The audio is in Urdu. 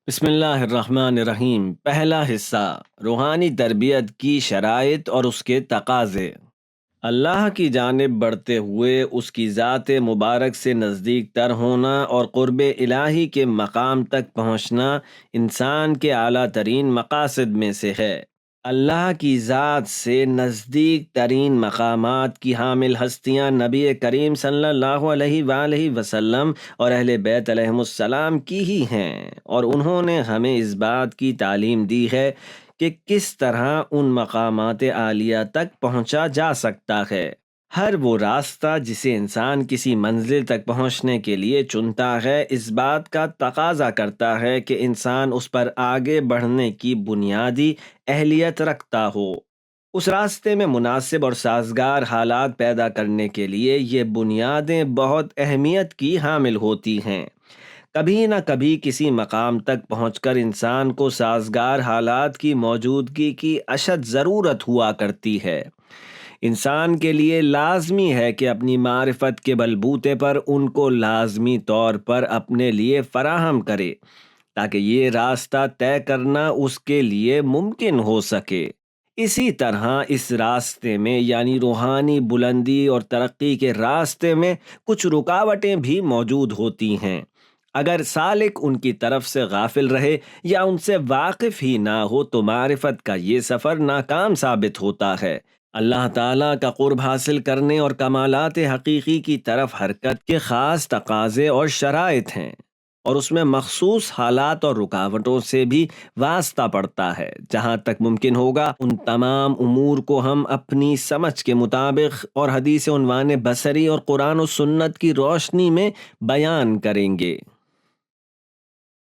بسم اللہ الرحمن الرحیم۔ پہلا حصہ، روحانی تربیت کی شرائط اور اس کے تقاضے۔ اللہ کی جانب بڑھتے ہوئے اس کی ذات مبارک سے نزدیک تر ہونا اور قرب الہی کے مقام تک پہنچنا انسان کے اعلیٰ ترین مقاصد میں سے ہے۔ اللہ کی ذات سے نزدیک ترین مقامات کی حامل ہستیاں نبی کریم صلی اللہ علیہ وآلہ وسلم اور اہل بیت علیہم السلام کی ہی ہیں، اور انہوں نے ہمیں اس بات کی تعلیم دی ہے کہ کس طرح ان مقامات عالیہ تک پہنچا جا سکتا ہے۔ ہر وہ راستہ جسے انسان کسی منزل تک پہنچنے کے لیے چنتا ہے اس بات کا تقاضا کرتا ہے کہ انسان اس پر آگے بڑھنے کی بنیادی اہلیت رکھتا ہو۔ اس راستے میں مناسب اور سازگار حالات پیدا کرنے کے لیے یہ بنیادیں بہت اہمیت کی حامل ہوتی ہیں۔ کبھی نہ کبھی کسی مقام تک پہنچ کر انسان کو سازگار حالات کی موجودگی کی اشد ضرورت ہوا کرتی ہے۔ انسان کے لیے لازمی ہے کہ اپنی معرفت کے بلبوتے پر ان کو لازمی طور پر اپنے لیے فراہم کرے، تاکہ یہ راستہ طے کرنا اس کے لیے ممکن ہو سکے۔ اسی طرح اس راستے میں یعنی روحانی بلندی اور ترقی کے راستے میں کچھ رکاوٹیں بھی موجود ہوتی ہیں۔ اگر سالک ان کی طرف سے غافل رہے یا ان سے واقف ہی نہ ہو تو معرفت کا یہ سفر ناکام ثابت ہوتا ہے۔ اللہ تعالیٰ کا قرب حاصل کرنے اور کمالات حقیقی کی طرف حرکت کے خاص تقاضے اور شرائط ہیں، اور اس میں مخصوص حالات اور رکاوٹوں سے بھی واسطہ پڑتا ہے۔ جہاں تک ممکن ہوگا ان تمام امور کو ہم اپنی سمجھ کے مطابق اور حدیث عنوان بصری اور قرآن و سنت کی روشنی میں بیان کریں گے۔